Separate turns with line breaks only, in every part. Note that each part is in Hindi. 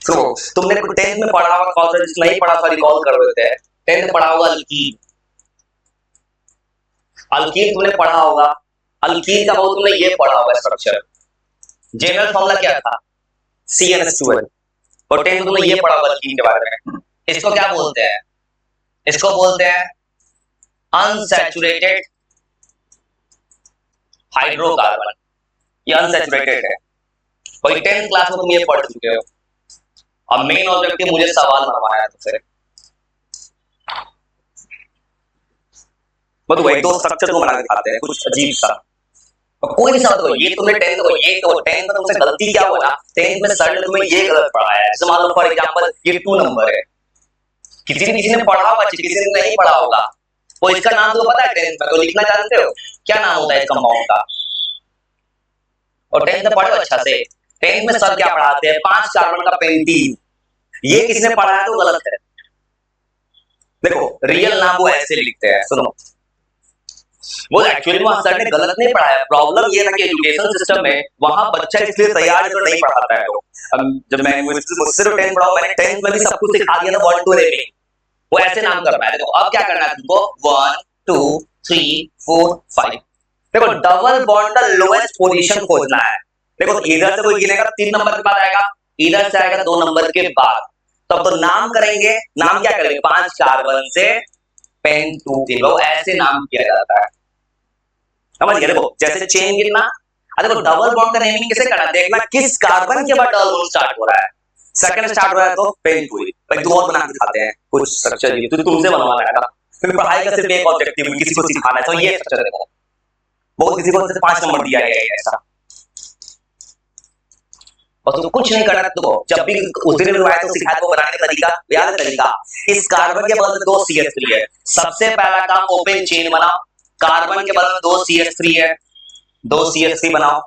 तो तुमने 10th में पढ़ा होगा, कौन सा नहीं पढ़ा था रिकॉल कर देते हैं। 10th में पढ़ा होगा अल्कीन। अल्कीन तुमने पढ़ा होगा, अल्कीन का वो तुमने ये पढ़ा होगा स्ट्रक्चर। जनरल फॉर्मूला क्या था? CnH2n। और 10th में तुमने ये पढ़ा होगा अल्कीन के बारे में। इसको क्या बोलते हैं? इसको बोलते हैं अनसैचुरेटेड हाइड्रोकार्बन। ये अनसैचुरेटेड है। और 10th क्लास में तुम ये पढ़ चुके हो। अब मेन ऑब्जेक्टिव मुझे सवाल बनवाया तुमसे, मतलब एक दो स्ट्रक्चर को बना के दिखाते हैं कुछ अजीब सा। और कोई नहीं समझ, ये तुमने 10th को, ये तो 10th में तुमसे गलती क्या हुआ? 10th में सर ने तुम्हें ये गलत पढ़ाया है। जैसे मान लो फॉर एग्जांपल ये 2 नंबर है, किसी ने पढ़ा होगा, किसी ने नहीं पढ़ा होगा। वो इसका नाम तो पता है 10th में, तो लिखना जानते हो क्या नाम होता है इस कंपाउंड का? और 10th में पढ़ो अच्छा से। 10th में सर क्या पढ़ाते हैं? 5 कार्बन का पेंटीन। ये किसने पढ़ाया तो गलत है। देखो रियल नाम वो ऐसे लिखते हैं, सुनो। वो एक्चुअली में सर ने गलत नहीं पढ़ाया। प्रॉब्लम ये था कि एजुकेशन सिस्टम में वहां बच्चा इसलिए तैयार जो नहीं पढ़ाता है। जब मैं मुझसे तो 10th पढ़ा, मैंने 10th में भी सब कुछ सिखा दिया था 1 2 रेपिंग। वो ऐसे नाम कर पाया। देखो अब क्या करना है तुमको, 1 2 3 4 5। देखो डबल बॉन्ड का लोएस्ट पोजीशन खोजना है। देखो इधर से कोई गिनेगा 3 नंबर के बाद आएगा, इधर से आएगा 2 नंबर के बाद। तब तो नाम करेंगे, नाम क्या करेंगे? 5 कार्बन से पेंटूथिन, ऐसे नाम किया जाता है। समझ गए? देखो जैसे चेन गिनना, देखो डबल बॉन्ड का नेमिंग कैसे करना, देखना किस कार्बन के बाद डबल बॉन्ड स्टार्ट हो रहा है। सेकंड स्टार्ट हो रहा है तो पेंटूथिन। भाई दो और बना के दिखाते हैं कुछ स्ट्रक्चर, ये तो तुमसे बनवाना है। फिर पढ़ाई का सिर्फ एक ऑब्जेक्टिव, किसी को सिखाना है। तो ये स्ट्रक्चर देखो, बहुत किसी को 5 नंबर दिया गया है ऐसा। और तो कुछ नहीं करना। देखो जब भी उस दिन रिवायत को सिखाया तो बनाने का तरीका याद है। तरीका, इस कार्बन के बगल में 2 CH3 है। सबसे पहला काम ओपन चेन बनाओ। कार्बन के बगल में 2 CH3 है, 2 CH3 बनाओ।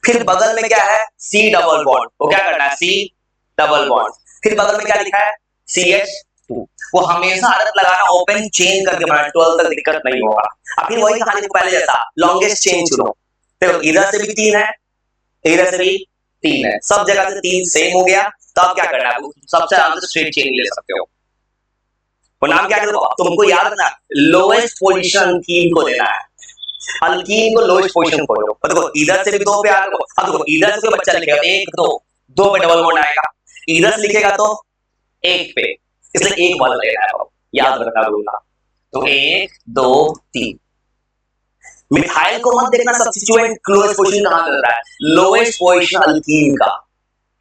फिर बगल में क्या है? C double bond. वो क्या करना है? C double bond. फिर बगल में क्या लिखा है? CH2। वो हमेशा आदत लगाना ओपन चेन करके बनाना, 12 तक दिक्कत नहीं होगा। फिर वही कहानी को पहले जैसा लॉन्गेस्ट चेन चुनो। देखो इधर से भी 3 है, इधर से भी 3 है, सब जगह से 3 सेम हो गया। तो अब क्या करना है? सबसे आराम से स्ट्रेट चेन ले सकते हो। वो नाम क्या है? तुमको याद रखना, लोएस्ट पोजीशन अल्कीन को देना है। अल्कीन को लोएस्ट पोजीशन को दो। देखो इधर से भी 2 पे आ रहा। अब देखो इधर से कोई बच्चा लिखेगा 1 2 पे डबल बॉन्ड आएगा, इधर से लिखेगा तो 1 पे, इसलिए 1 वाला लेना है। याद रखना रूल। तो 1 2 3। मिथाइल को मत देखना सब्स्टिट्यूएंट क्लोज पोजीशन कहां मिल रहा है, लोएस्ट पोजीशन अल्कीन का।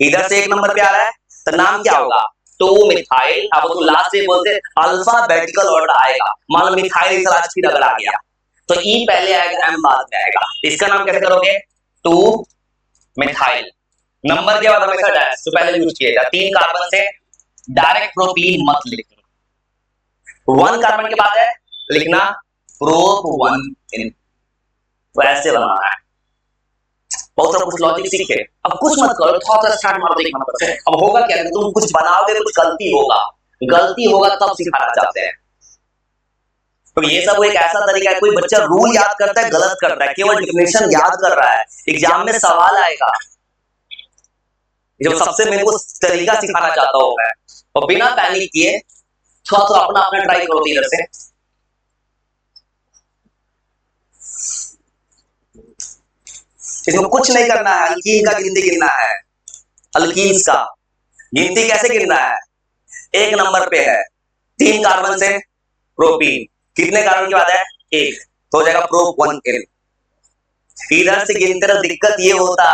इधर से 1 नंबर पे आ रहा है तो नाम क्या होगा? 2 मिथाइल। अब तो लास्ट से बोलते अल्फाबेटिकल ऑर्डर आएगा। मान लो मिथाइल लास्ट फिर अगर आ गया तो ई पहले आएगा, एम बाद में आएगा। इसका नाम कैसे करोगे? 2 मिथाइल। नंबर के बाद हमेशा डैश तो पहले यूज किया जाए। 3 कार्बन से डायरेक्ट प्रोपीन मत लिखना। 1 कार्बन के बाद है लिखना प्रोप 1 इन। वैसे बनाना है। बहुत सारा कुछ लॉजिक सीखे। अब कुछ मत करो, थोड़ा सा स्टार्ट मार देखना पड़ता है। अब होगा क्या? तुम कुछ बनाओगे, कुछ गलती होगा तब सिखाना चाहते हैं। तो ये सब एक ऐसा तरीका है, कोई बच्चा रूल याद करता है गलत करता है, केवल डेफिनेशन याद कर रहा है। एग्जाम में सवाल आएगा, जो सबसे मेरे को तरीका सिखाना चाहता हूं मैं। और बिना पैनिक किए थोड़ा सा अपना अपना ट्राई करो इधर से। इसमें कुछ नहीं करना है, अल्कीन का गिनती गिनना है। अल्कीन्स का गिनती कैसे गिनना है? 1 नंबर पे है 3 कार्बन से प्रोपीन। कितने कार्बन के बाद है? 1, तो हो जाएगा प्रोप 1 इन। इधर से गिनते तो दिक्कत ये होता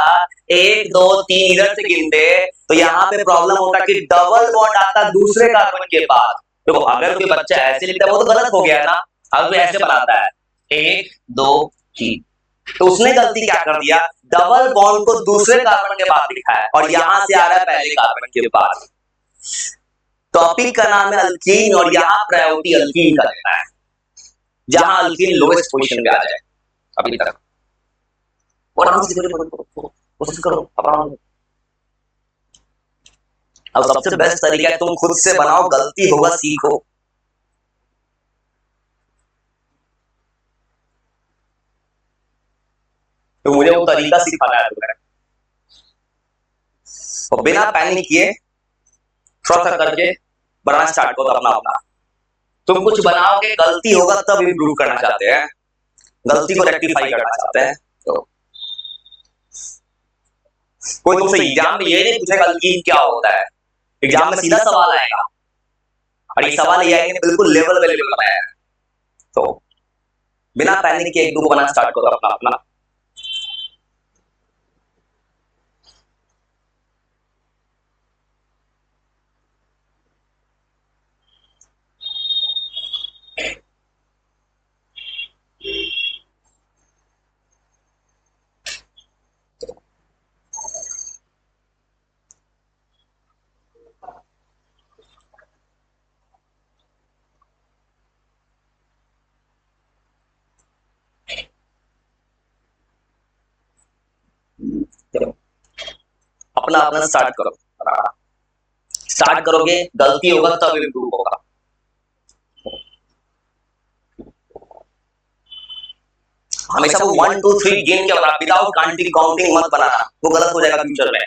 1 2 3 इधर से गिनते तो यहाँ पे प्रॉब्लम होता कि डबल बॉन्ड आता दूसरे कार्बन के बाद। देखो अगर कोई बच्चा ऐसे लिखता है वो तो गलत हो गया ना। अगर ऐसे बनाता है 1 2 3 तो उसने गलती क्या कर दिया? डबल बॉन्ड को दूसरे कार्बन के बाद लिखा है और यहां से आ रहा है पहले कार्बन के बाद। टॉपिक का नाम है अल्कीन और यहाँ प्रायोरिटी अल्कीन का देना है, जहां अल्कीन लोएस्ट पोजीशन पे आ जाए। अभी तक कोशिश करो। अब सबसे बेस्ट तरीका है तुम खुद से बनाओ, गलती होगा सीखो। तो मुझे वो तरीका सिखाना है तुम्हें। और बिना पैनिक किए थोड़ा सा करके बनाना स्टार्ट करो अपना अपना। तुम कुछ बनाओगे, गलती होगा तब इम्प्रूव करना चाहते हैं, गलती को रेक्टिफाई करना चाहते हैं। तो कोई तुमसे एग्जाम में ये नहीं पूछेगा अल्कीन क्या होता है, एग्जाम में सीधा सवाल आएगा और ये सवाल ये आएंगे बिल्कुल लेवल पे लेवल बनाया है। तो बिना पैनिक के एक दो बनाना स्टार्ट करो अपना अपना। अपना अपना स्टार्ट करो, स्टार्ट करोगे गलती होगा तब इम्प्रूव होगा। हमेशा वो 1 2 3 गेम के बनाना, विदाउट काउंटिंग मत बनाना, वो गलत हो जाएगा फ्यूचर में।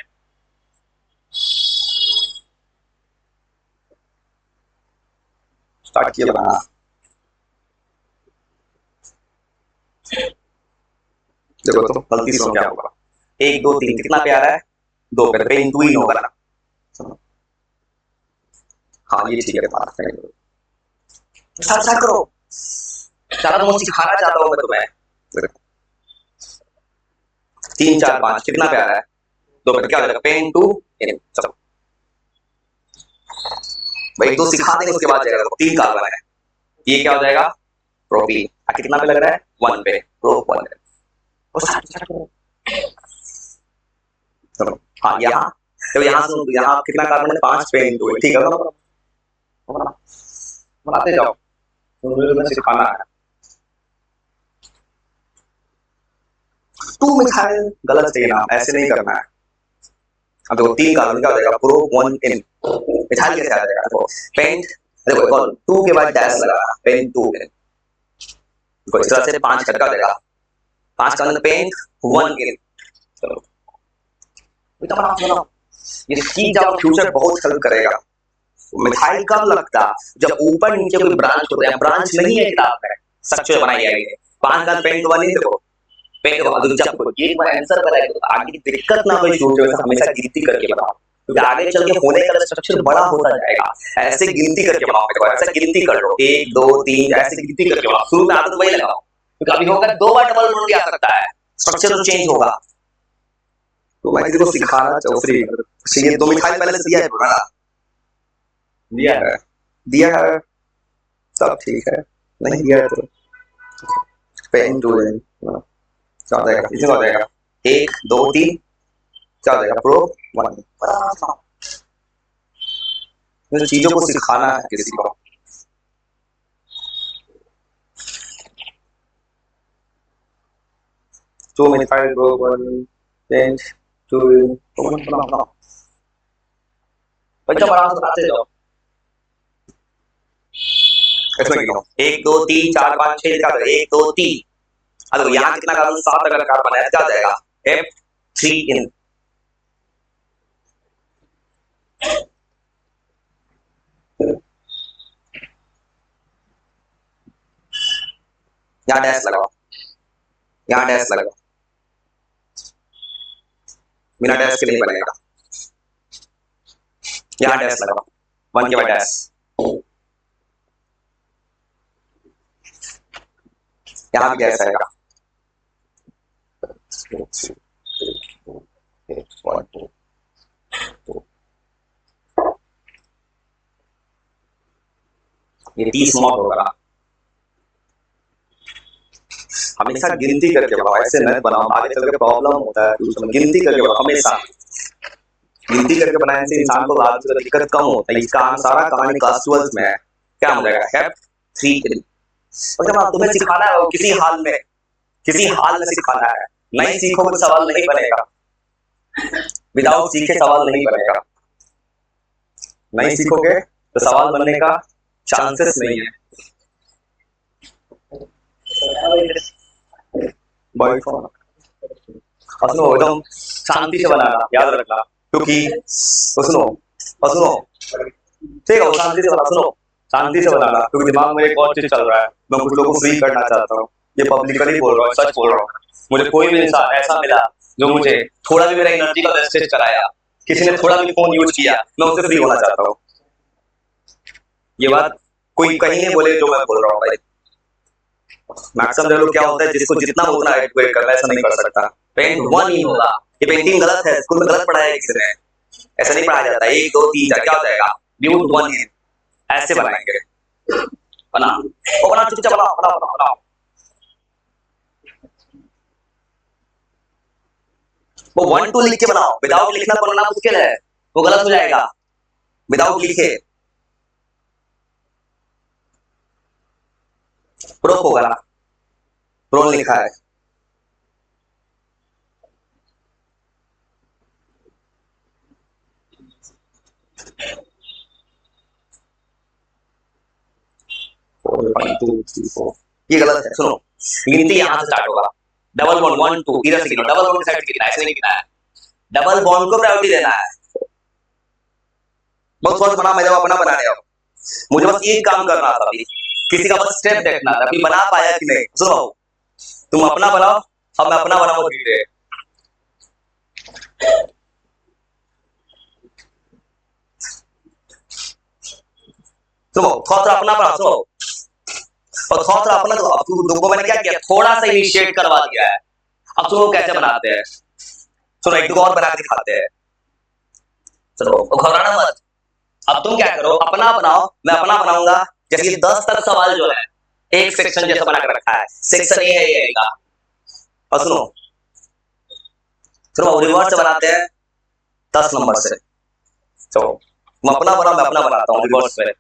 स्टार्ट किया बनाना। देखो तो गलती से क्या होगा, 1 2 3 कितना पे आ रहा है, 2 पे, तो इन 2 ही होगा ना। हाँ ये ठीक है, बात स्टार्ट करो। चलो तुम सिखाना चाहता हूँ मैं तुम्हें। 3 4 5 कितना पे आ रहा है, 2 पे, क्या हो जाएगा, पेन टू इन। चलो भाई 2 सिखा देंगे, उसके बाद जाएगा 3 कार्बन है, ये क्या हो जाएगा, प्रोपीन। कितना पे लग रहा है, 1 पे, प्रोप 1 है। चलो हाँ यहाँ, तो यहाँ सुनो, यहाँ कितना कार्बन है, 5 पे इन 2, ठीक है ना, बनाते जाओ, तुम्हें सिखाना है। 2 मिथाइल गलत है ना, ऐसे नहीं करना है। अब देखो 3 कार्बन क्या हो जाएगा, प्रो 1 इन, मिथाइल कैसे आ जाएगा, देखो पेंट, देखो 2 के बाद डैश लगा, पेंट 2 इन, देखो इस तरह से 5 करके आ जाएगा, 5 का मतलब पेंट 1 इन। चलो ये सीख जाओ, फ्यूचर बहुत हेल्प करेगा। मिथाइल कब लगता, जब ऊपर नीचे कोई ब्रांच होता है, ब्रांच नहीं है किताब में, स्ट्रक्चर बनाई गई है, 5 का पेंट 1 इन, देखो पेंट को अगर जब ये तुम्हारा आंसर बनाए तो आगे की दिक्कत ना हो, फ्यूचर में हमेशा गिनती करके बनाओ, क्योंकि आगे चल के होने का स्ट्रक्चर बड़ा होता जाएगा। ऐसे गिनती करके बनाओ, ऐसे गिनती कर लो, 1 2 3 ऐसे गिनती करके बनाओ, शुरू में आदत वही लगाओ, क्योंकि अभी होगा 2 बार डबल रोल भी आ सकता है, स्ट्रक्चर तो चेंज होगा। तो मैं किसी को सिखाना चाहूँ फ्री, ये 2 मिथाइल पहले से दिया है ना, दिया है सब ठीक है, नहीं दिया है तो पेन टू इन क्या हो जाएगा, इतना हो जाएगा 1 2 3, क्या हो जाएगा, प्रो 1। मुझे चीजों को सिखाना है किसी को। तो मिथाइल ग्रुप 1 पेंट 2 बना बच्चा बड़ा बताते जाओ, इसमें गिनो 1 2 3 4 5 6 का 1 2 3, अब यहाँ कितना कार्बन, 7 अगर कार्बन है क्या हो जाएगा, F3 इन। यहाँ डैश लगाओ, यहाँ डैश लगाओ, बिना डैश के नहीं बनेगा, यहाँ डैश लगाओ, 1 के बाद डैश, यहाँ भी डैश आएगा, ये 30 मौत होगा। हमेशा गिनती करके बनाओ, ऐसे न बनाओ, आगे चल के प्रॉब्लम होता है, उसमें गिनती करके बनाओ, हमेशा गिनती करके बनाने से इंसान को बाद में दिक्कत कम होता है। इसका सारा कहानी क्लास 12 में है, क्या हो जाएगा, F3 इन। और जब तुम्हें सिखाना है किसी हाल में, किसी हाल में सिखाना है, नहीं सीखोगे तो सवाल नहीं बनेगा, विदाउट सीखे सवाल नहीं बनेगा, नहीं सीखोगे तो सवाल बनने का चांसेस नहीं है। सुनो एकदम शांति से बनाना, याद रखना, क्योंकि सुनो ठीक है, वो शांति से बना, सुनो शांति से बनाना, क्योंकि दिमाग में एक और चीज चल रहा है, मैं कुछ लोगों को फ्री करना चाहता हूँ, ये पब्लिकली बोल रहा हूँ, सच बोल रहा हूँ। मुझे कोई भी इंसान ऐसा मिला जो मुझे थोड़ा भी मेरा एनर्जी का वेस्टेज कराया, किसी ने थोड़ा भी फोन यूज किया, मैं उससे फ्री होना चाहता हूँ। ये बात कोई कहीं नहीं बोले जो मैं बोल रहा हूँ भाई। मैक्सिमम लोग क्या होता है, जिसको जितना हो उतना एडुकेट करना, ऐसा नहीं कर सकता। पेंट वन ही होगा, ये पेंटिंग गलत है, स्कूल में गलत पढ़ाया है किसी ने, ऐसा नहीं पढ़ाया जाता। 1 2 3 4 क्या हो जाएगा, ब्यूट वन ही ऐसे बनाएंगे। बना वो बना, चुपचाप बनाओ बनाओ बनाओ बनाओ। वो 1 2 लिख के बनाओ, विदाउट लिखना बनाना मुश्किल है, वो गलत हो जाएगा विदाउट लिखे। प्रो होगा ना, प्रो लिखा है। ये गलत है, सुनो गिनती यहां से स्टार्ट होगा, डबल बॉन्ड 1 2 इधर से गिनो, डबल बॉन्ड के साइड से गिनना है, ऐसे नहीं गिनना है, डबल बॉन्ड को प्रायोरिटी देना है। बहुत बहुत बना, मैं जब अपना बना रहा हूं, मुझे बस एक काम करना था अभी, किसी का बस स्टेप देखना था, अभी बना पाया कि नहीं। सुनो तुम अपना बनाओ, अब मैं अपना बनाऊंगा धीरे। सुनो थोड़ा अपना बनाओ, सुनो और थोड़ा अपना, तो अब तुमको मैंने क्या किया, थोड़ा सा इनिशिएट करवा दिया है। अब तुम कैसे बनाते हैं, सुनो एक दो और बना के दिखाते हैं। चलो घबराना मत, अब तुम क्या करो, अपना बनाओ, मैं अपना बनाऊंगा। जैसे 10 तक सवाल जो है एक सेक्शन जैसा बना के रखा है, सेक्शन ए है ये का। और सुनो सुनो रिवर्स से बनाते हैं 10 नंबर से। तो मैं अपना बनाता हूँ रिवर्स में।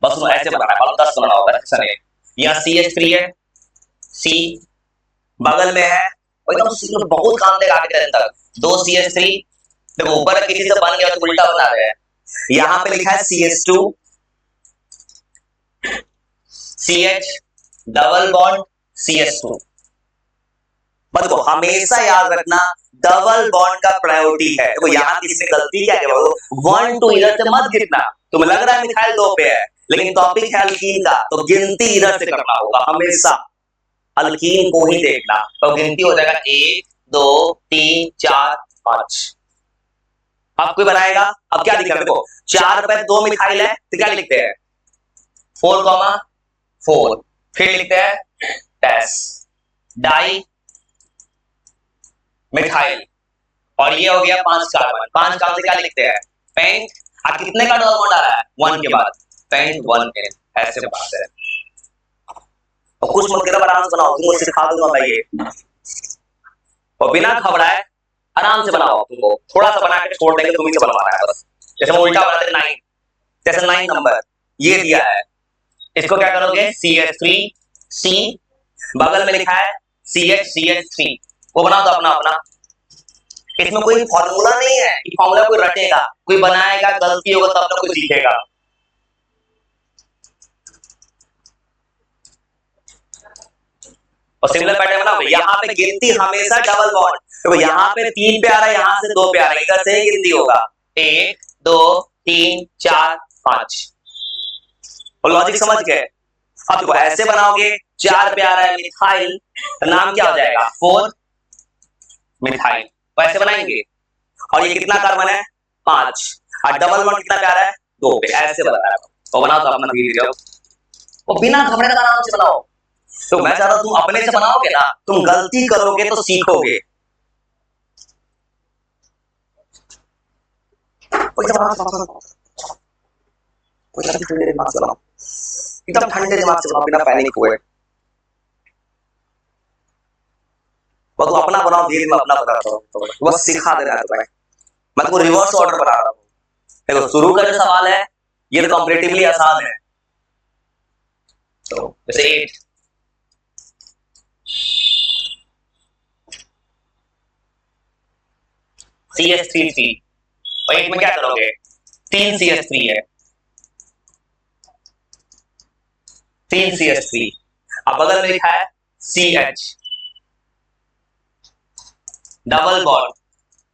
बस सुनो ऐसे बनाना है, 10 बनाओ सेक्शन ए। यहाँ CH3 है, सी बगल में है, एकदम बहुत काम देगा आगे तक। 2 CH3, देखो ऊपर किसी से बन गया तो उल्टा बना रहे हैं। यहाँ पे लिखा है CH2 CH double bond CH2। मतलब हमेशा याद रखना डबल बॉन्ड का प्रायोरिटी है। देखो यहाँ किसी ने गलती क्या है, 1 2 इधर से मत गिनना, तुम्हें लग रहा है मिथाइल 2 पे है, लेकिन टॉपिक है अल्कीन का, तो गिनती इधर से करना होगा हमेशा, अल्कीन को ही देखना। तो गिनती हो जाएगा 1 2 3 4 5। अब कोई बनाएगा, अब क्या लिखा है, देखो 4 पे 2 मिथाइल है, तो क्या लिखते हैं 4,4, फिर लिखते हैं डैश डाई मिथाइल, और ये हो गया 5 कार्बन। 5 कार्बन से क्या लिखते हैं पेंट। अब कितने का डबल बॉन्ड आ रहा है 1 के बाद, पेंट 1 के, ऐसे बनाते हैं। और कुछ मत करो, आराम से बनाओ, तुमको सिखा दूंगा मैं ये, और बिना घबराए आराम से बनाओ। तुमको थोड़ा सा बना के छोड़ देंगे, तुम्हें से बनवाना है बस। जैसे हम उल्टा बनाते 9, जैसे 9 नंबर ये दिया है, इसको क्या करोगे CH3 C, बगल में लिखा है CH3, वो बना दो अपना अपना। इसमें कोई फॉर्मूला नहीं है कि फॉर्मूला कोई रटेगा, कोई बनाएगा, गलती होगा तब ना कोई सीखेगा। और सिमिलर पैटर्न बनाओ, यहाँ पे गिनती हमेशा डबल बॉन्ड, तो यहाँ पे 3 पे आ रहा है, यहाँ से 2 पे आ रहा है, इधर से गिनती होगा 1 2 3 4 5। और लॉजिक समझ गए। अब देखो ऐसे बनाओगे, 4 पे आ रहा है मिथाइल, तो नाम क्या हो जाएगा 4 मिथाइल, वैसे बनाएंगे। और ये कितना कार्बन है 5, और डबल बॉन्ड कितना पे आ रहा है 2 पे, ऐसे बता रहा हूं। तो बनाओ तो अपना धीरे धीरे, और बिना घबराने का आराम से बनाओ। तो मैं चाहता हूं तुम अपने से बनाओगे ना, तुम गलती करोगे तो सीखोगे। एकदम ठंडे दिमाग से बनाओ, बिना पैनिक हुए। वो तो अपना बनाओ, धीरे में अपना बनाता हूँ, बस सिखा दे रहा है तुम्हें। मैं तुमको रिवर्स ऑर्डर बना रहा हूँ। देखो शुरू का जो सवाल है ये तो कंपैरेटिवली आसान है। तो जैसे 8 CH3 और 8 में क्या करोगे 3 CH3 है, 3 CH3, अब बगल में लिखा है CH डबल बॉन्ड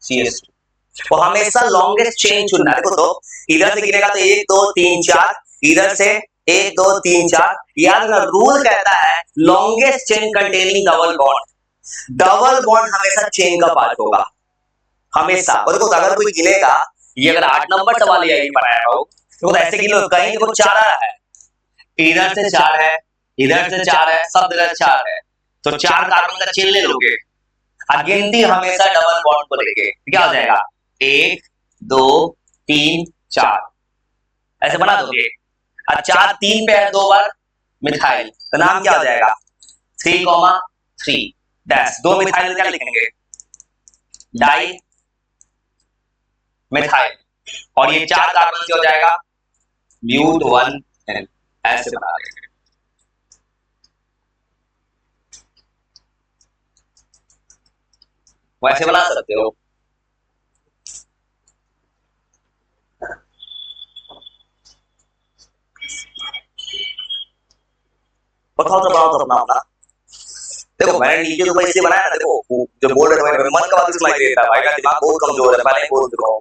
CH2, वो हमेशा लॉन्गेस्ट चेन चुनना है। देखो तो इधर से गिनेगा तो 1 2 3 4, इधर से 1 2 3 4। याद ना, रूल कहता है longest chain containing double bond. Double bond हमेशा चेन का पार्ट होगा, हमेशा। और देखो अगर कोई गिनेगा, ये अगर 8 नंबर सवाल यही बनाया हो तो ऐसे गिनो, कहीं देखो 4 आ रहा है, इधर से 4 है, इधर से 4 है, सब जगह 4 है, तो 4 कार्बन का चेन ले लोगे। गिनती हमेशा डबल बॉन्ड को लेके क्या हो जाएगा, 1 2 3 4 ऐसे बना दोगे। और 4 3 पे है 2 बार मिथाइल, तो नाम क्या हो जाएगा, 3,3 डैश। 2 मिथाइल क्या लिखेंगे, डाई मिथाइल। और ये 4 कार्बन से हो जाएगा ब्यूट 1N, ऐसे बना देंगे। वैसे बना सकते हो। बताओ तो बनाओ तो अपना। देखो मैंने नीचे तो इसलिए बनाया ना, देखो जो बोल रहे थे मन का बात सुनाई देता है, भाई का दिमाग बहुत कमजोर है, पहले बोल चुका हूं।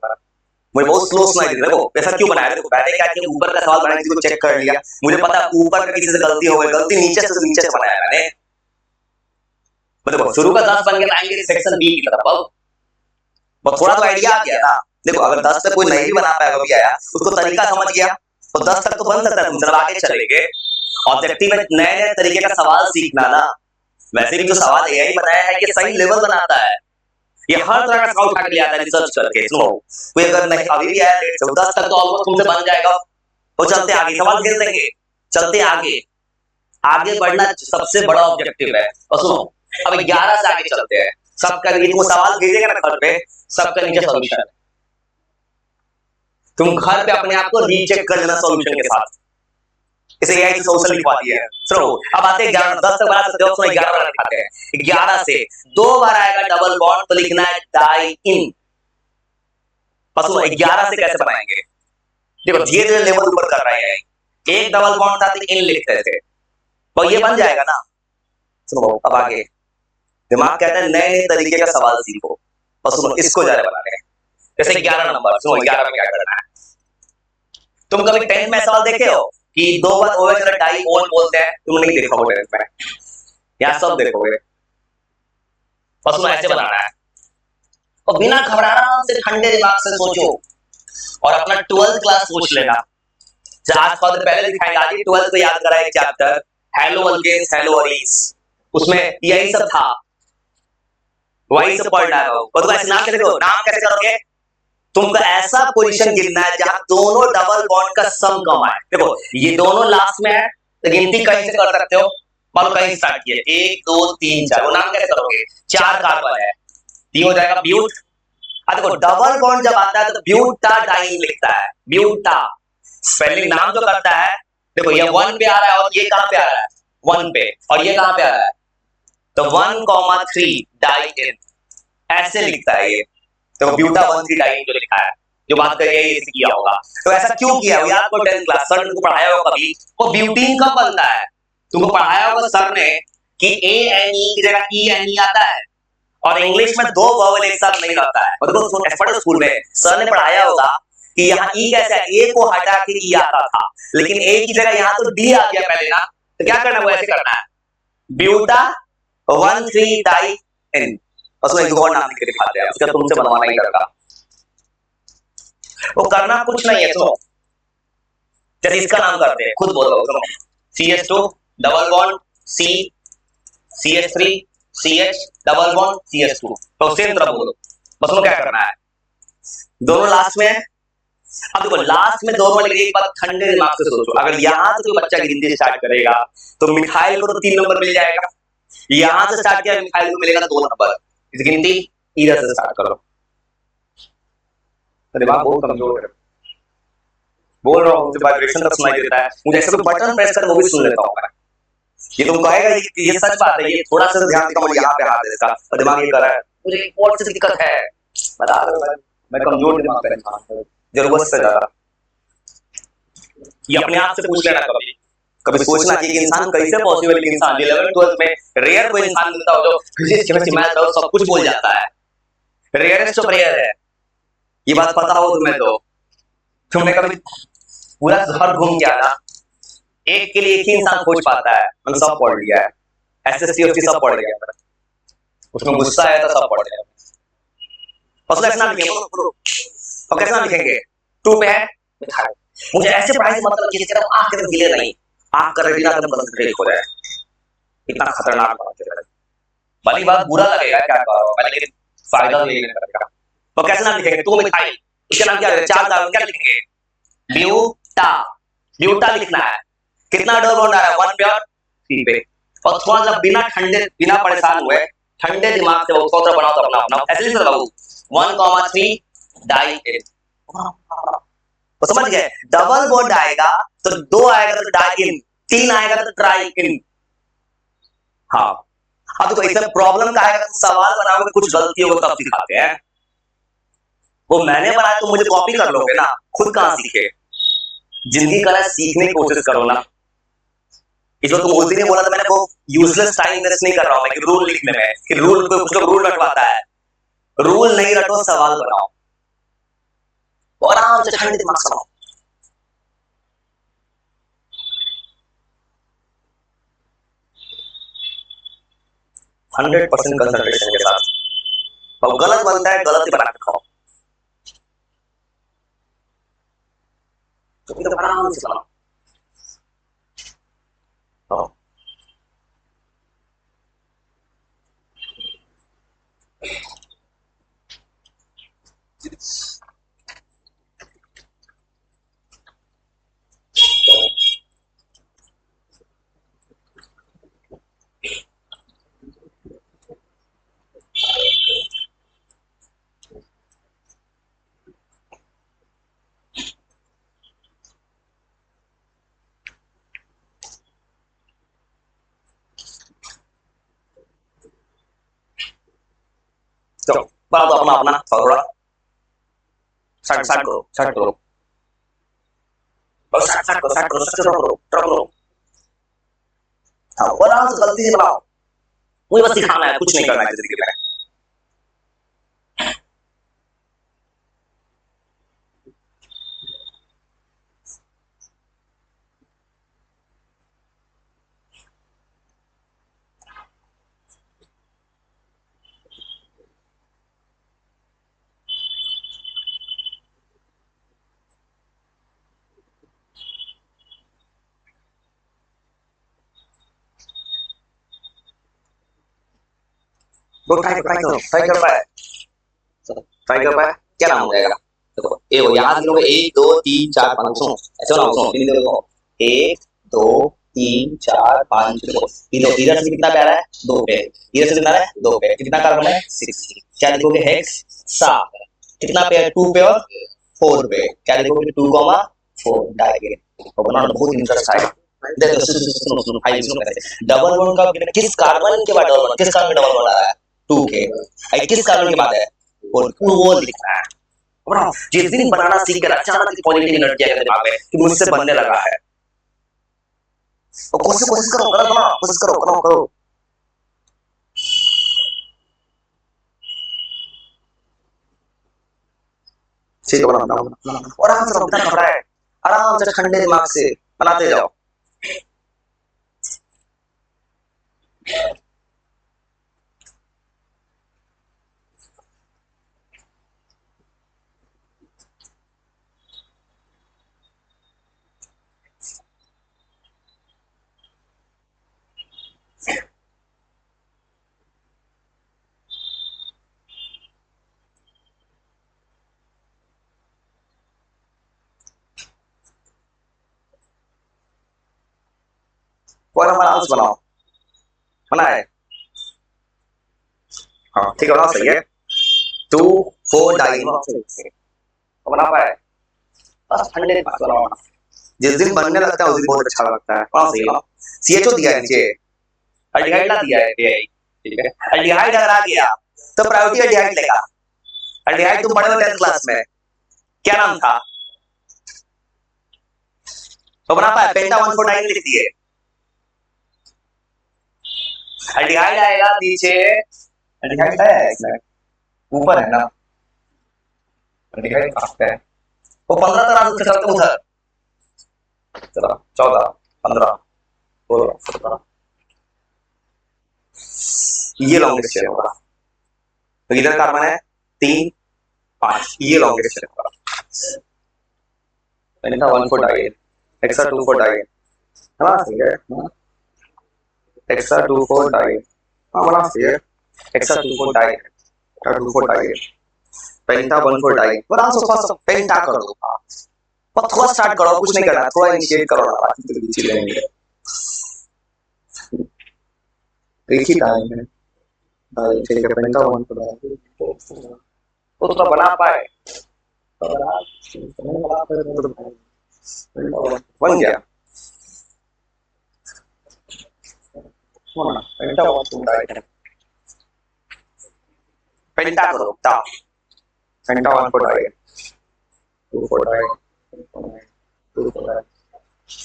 मुझे बहुत स्लो सुनाई देता है। देखो ऐसा क्यों बनाया, देखो मैंने क्या किया, ऊपर का सवाल बनाया, किसी को चेक कर लिया, मुझे पता है ऊपर का किसी से गलती हो गई, गलती नीचे से बनाया मैंने। देखो शुरू का 10 बन गया, आएंगे सेक्शन बी की तरफ। अब थोड़ा तो आइडिया आ गया ना। देखो अगर 10 तक कोई नहीं भी बना पाएगा, भी आया उसको तरीका समझ गया, तो 10 तक तो बन सकता है। चलो आगे चलेंगे। ऑब्जेक्टिव में नए नए तरीके का सवाल सीखना ना। वैसे भी जो सवाल एआई बनाया है ये सही लेवल बनाता है, ये हर तरह का सवाल उठा के ले आता है रिसर्च करके। सुनो कोई अगर नहीं अभी भी आया 10 तक तो ऑलमोस्ट तुमसे बन जाएगा। तो चलते आगे, सवाल घेर देंगे, चलते आगे। आगे बढ़ना सबसे बड़ा ऑब्जेक्टिव है। और सुनो अब 11 से आगे चलते हैं। सबका तुम सवाल भेजेगा ना घर पे, सबका नीचे सॉल्यूशन है। तुम घर पे अपने आप को रीचेक कर लेना सॉल्यूशन के साथ, इसे एआई से सोशल लिखवा दिया है। सुनो अब आते हैं 11, 10 तक बना सकते हो, सुनो 11 बना दिखाते हैं। 11 से 2 बार आएगा डबल बॉन्ड, तो लिखना है डाई इन। और सुनो 11 से कैसे बनाएंगे, देखो धीरे धीरे लेवल ऊपर कर रहे हैं। एक डबल बॉन्ड था तो इन लिखते थे, तो ये बन जाएगा ना। सुनो अब आगे दिमाग कहता है नए नए तरीके का सवाल सीखो। और सुनो इसको ज्यादा बनाने हैं। जैसे 11 नंबर, सुनो 11 में क्या करना है। तुम कभी 10th में सवाल देखे हो कि 2 बार ओएच डाई ओल बोलते हैं, तुम नहीं देखा होगा 10th में, यहाँ सब देखोगे। और सुनो ऐसे बनाना है, और बिना घबराना से ठंडे दिमाग से सोचो, और अपना 12th क्लास सोच लेना। आज पहले दिखाएंगे, आज 12th को याद करा एक chapter haloalkanes haloarenes, उसमें यही सब था, वही सब पढ़ना है। और तुम ऐसे नाम कैसे करोगे, नाम कैसे करोगे, तुमको ऐसा पोजीशन गिनना है जहां दोनों डबल बॉन्ड का सम कम आए। देखो ये दोनों लास्ट में है, तो गिनती कहीं से कर सकते हो, मान लो कहीं स्टार्ट किए 1 2 3 4, वो नाम कैसे करोगे, 4 कार्बन है, ये हो जाएगा ब्यूट। देखो डबल बॉन्ड जब आता है तो ब्यूटाडाइन लिखता है, ब्यूटा। स्पेलिंग नाम जो करता है, देखो ये 1 पे आ रहा है और ये कहां पे आ रहा है, 1 पे, और ये कहां पे आ रहा है, तो 1,3 डाइन, ऐसे लिखता है ये। तो ब्यूटा 1,3 डाइन जो लिखा है, जो बात करिए इसे किया होगा। तो ऐसा क्यों किया, याद को 10th क्लास सर ने पढ़ाया होगा कभी, वो ब्यूटीन कब बनता है, तुमको पढ़ाया होगा सर ने कि ANE की जगह ENE आता है, और इंग्लिश में 2 वॉवल एक साथ नहीं रहता है। मतलब एक्सपर्ट स्कूल में सर ने पढ़ाया होगा कि यहाँ E कैसे है, A को हटा के E आता था, लेकिन A की जगह यहाँ तो D आ गया पहले ना, तो क्या करना है, वो ऐसे करना है, ब्यूटा 1,3 डाइन। उसमें एक और नाम लिख के दिखाते हैं, उसका तुमसे बनवाना ही करता, वो करना कुछ नहीं है। सुनो जैसे इसका नाम करते हैं, खुद बोलो, सुनो CH2 double bond C CH3 CH double bond CH2, तो सेम तरह बोलो। बस उनको क्या करना है, दोनों लास्ट में है। अब देखो लास्ट में दोनों लिखे, एक बात ठंडे दिमाग से सोचो, अगर यहां से कोई बच्चा गिनती स्टार्ट करेगा तो मिखाइल को तो 3 नंबर मिल जाएगा, यहां से स्टार्ट किया मिखाइल को मिलेगा 2 नंबर। इस गिनती इधर से स्टार्ट करो। दिमाग बहुत कमजोर है, बोल रहा हूँ मुझे वाइब्रेशन तक सुनाई देता है, मुझे ऐसा कोई बटन प्रेस कर वो भी सुन लेता हूँ मैं। ये तुम कहेगा ये सच बात है, ये थोड़ा सा ध्यान दिखाओ, यहाँ पे हाथ है इसका, और दिमाग ये कर रहा है, मुझे और से दिक्कत है, बता रहा हूँ मैं कमजोर दिमाग का इंसान हूँ, जरूरत से ज्यादा। ये अपने आप से पूछ लेना कभी कभी, सोचना कि इंसान कैसे पॉसिबल है, इंसान 11th 12th में रेयर कोई इंसान मिलता हो जो फिजिक्स केमिस्ट्री मैथ सब कुछ बोल जाता है, रेयरेस्ट ऑफ रेयर है। ये बात पता हो तुम्हें तो तुमने कभी पूरा घर घूम के आना, एक के लिए एक ही इंसान खोज पाता है। मैंने सब पढ़ लिया है, एसएसटी एफटी सब पढ़ लिया है, उसमें गुस्सा आया था सब पढ़ लिया। और कैसे नाम लिखेंगे और कैसे नाम लिखेंगे? टू पे है मिठाई। मुझे ऐसे पढ़ाई से मतलब जिसके तरफ आंख के हिले नहीं, आंख कर बिना एकदम कंसंट्रेट हो जाए, इतना खतरनाक पढ़ा के रहे। भली बात बुरा लगेगा क्या करो मैं, लेकिन फायदा तो यही करेगा। तो कैसे नाम लिखेंगे? टू मिठाई, इसका नाम क्या है? चार कार्बन क्या लिखेंगे? ब्यूटा, ब्यूटा लिखना है। कितना डबल बॉन्ड आ रहा है? वन पे और थ्री पे। और थोड़ा सा बिना ठंडे बिना परेशान हुए ठंडे दिमाग से वो सूत्र बनाओ तो अपना अपना ऐसे लिख लो 1,3 डाई इन। तो समझ गए? डबल बॉन्ड आएगा तो दो आएगा तो डाई इन, तीन आएगा तो ट्राई इन। हाँ, अब देखो इसमें प्रॉब्लम का आएगा तो सवाल बनाओगे, कुछ गलती होगा तब सिखाते हैं। वो मैंने बनाया तो मुझे कॉपी कर लोगे ना, खुद कहां सीखे? जिंदगी का सीखने की कोशिश करो ना। जो तुम उस दिन ही बोला था मैंने, वो यूजलेस टाइम वेस्ट नहीं कर रहा हूं मैं कि रूल लिखने में, कि रूल को कुछ लोग रूल रटवाता है। रूल नहीं रटो, सवाल बनाओ और आराम से ठंडे दिमाग से बनाओ। हंड्रेड परसेंट कंसंट्रेशन के साथ। और गलत बनता है गलत ही बना के खाओ, तो आराम से बनाओ। चलो बना दो अपना अपना, थोड़ा स्टार्ट स्टार्ट करो, स्टार्ट करो, स्टार्ट स्टार्ट करो, स्टार्ट करो, स्टार्ट करो, ट्रक करो। हाँ, आराम से गलती से बनाओ, मुझे बस सिखाना है, कुछ नहीं करना है जिंदगी में। दो ट्राई करो, ट्राई करो, ट्राई कर पाए, ट्राई कर पाए, क्या नाम हो जाएगा? देखो ये हो, यहाँ गिनोगे 1 2 3 4 5, सुनो ऐसे ना सुनो, तीन देखो 1 2 3 4 5, देखो तीनों इधर से कितना प्यारा है? 2 पे, इधर से कितना है? 2 पे, कितना कार्बन है? 6। क्या लिखोगे? हेक्स सा। कितना पे है? 2 पे और 4 पे, क्या लिखोगे? 2, 4 डायगोनल। और बनाना बहुत इंटरेस्ट आएगा। देखो सुनो सुनो भाई, सुनो कैसे डबल बॉन्ड का किस कार्बन के बाद डबल बॉन्ड, किस कार्बन में डबल बॉन्ड आ रहा है? 2 के। आई किस कार्बन के बाद है? और वो लिखना है। बनाओ, जिस दिन बनाना सीख कर अचानक पॉजिटिव एनर्जी आएगा दिमाग में कि मुझसे बनने लगा है। और कोशिश कोशिश करो, करो बनाओ, कोशिश करो, करो करो। ठीक है, बनाओ बनाओ और आराम से बनाओ, बिना घबराए, आराम से ठंडे दिमाग से बनाते जाओ। और आराम से बनाओ, बनाए। हाँ ठीक है, बनाओ, सही है। 2 4 डायगोनल बना पाए, बस ठंडे दिमाग से बनाओ। जिस दिन बनने लगता है उस दिन बहुत अच्छा लगता है। हाँ सही है। CHO दिया है नीचे, अल्डिहाइड ला दिया है, ठीक है। अल्डिहाइड अगर आ गया तो प्रायोरिटी अल्डिहाइड लेगा। अल्डिहाइड तुम पढ़े हो 10th क्लास में, क्या नाम था? तो बना पाए, पेंटा 149 लिख दिए। अल्डिहाइड आएगा नीचे, अल्डिहाइड है इसमें ऊपर है ना, दिखाई कहाँ पे है? वो 15 तरह से चलते उधर। चलो 14 15 16 17 ये लॉन्गेस्ट चेन होगा। तो इधर कार्बन है 3 5, ये लॉन्गेस्ट चेन होगा। पेंटा 1 4 डाई हेक्सा 2 4 डाई है ना, सही है। हेक्सा 2 4 डाई हाँ बना सही है। हेक्सा 2 4 डाई हेक्सा 2 4 डाई पेंटा 1 4 डाई बना सो फर्स्ट पेंटा कर दो। और थोड़ा स्टार्ट करो, कुछ नहीं करना, थोड़ा इनिशिएट करो ना, बाकी तो नीचे लेंगे। एक ही टाइम है ठीक है। पेंटा 1 4 डाई तो थोड़ा बना पाए बन गया। पेंटा 1 4 डाई पेंटा करो ता पेंटा 1 4 डाई 2 4 डाई 2 4 डाई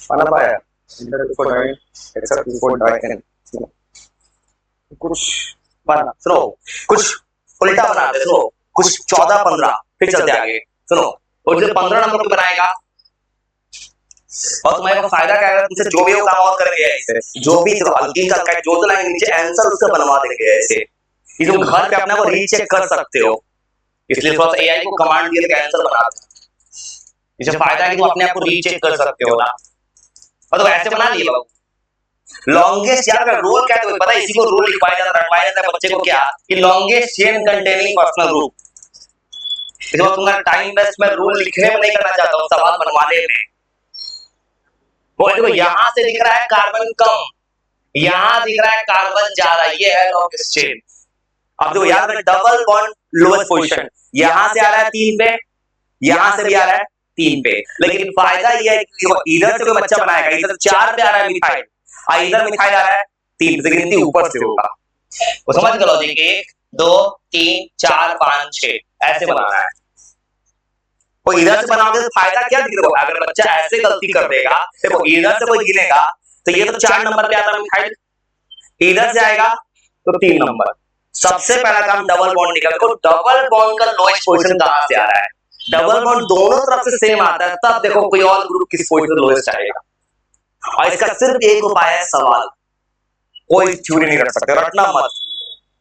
बना पाया। पेंटा 2 4 डाई हेक्सा 2 4 डाई एन कुछ बना सुनो, कुछ उल्टा बनाते सुनो, कुछ 14 15 फिर चलते आगे सुनो। और जो 15 नंबर को बनाएगा और तुम्हारे को फायदा क्या है, तुमसे जो भी वो काम और करेंगे ऐसे, जो भी अल्कीन का जो तो लाइन नीचे आंसर उसका बनवा देंगे ऐसे। ये तुम घर पे अपना को रीचेक कर सकते हो, इसलिए थोड़ा सा एआई को कमांड दिए के आंसर बना दो। इससे फायदा है कि तुम अपने आप को रीचेक कर सकते हो ना। और तो ऐसे बना लिए बाबू। लॉन्गेस्ट यार का रूल क्या है तुम्हें पता है? इसी को रूल लिखवाया जाता है बच्चे को क्या, कि longest chain containing personal group. इसमें तुम्हारा टाइम वेस्ट मैं रूल लिखने में नहीं करना चाहता हूँ, सवाल बनवाने में। वो देखो यहाँ से दिख रहा है कार्बन कम, यहाँ दिख रहा है कार्बन ज्यादा, ये है लॉन्गेस्ट चेन। अब देखो यार डबल बॉन्ड लोएस्ट पोजीशन, यहाँ से आ रहा है 3 पे, यहाँ से भी आ रहा है 3 पे, लेकिन फायदा ये है कि इधर से कोई बच्चा बनाएगा, इधर 4 पे आ रहा है मिथाइल, इधर मिथाइल आ रहा है 3 पे, गिनती ऊपर से होगा। वो समझ गए लॉजिक? 1 2 3 4 5 6 ऐसे बनाना है। वो इधर से बनाओगे तो फायदा क्या दिख रहा है? अगर बच्चा ऐसे गलती कर देगा, देखो इधर से कोई गिनेगा तो ये तो 4 नंबर पे आता है मिथाइल, इधर से आएगा तो 3 नंबर। सबसे पहला काम डबल बॉन्ड निकाल। देखो डबल बॉन्ड का लोएस्ट पोजीशन कहां से आ रहा है? डबल बॉन्ड दोनों तरफ से सेम आता है, तब देखो कोई और ग्रुप किस पोजीशन लोएस्ट आएगा। और इसका सिर्फ एक उपाय है, सवाल। कोई थ्योरी नहीं रट सकते, रटना मत।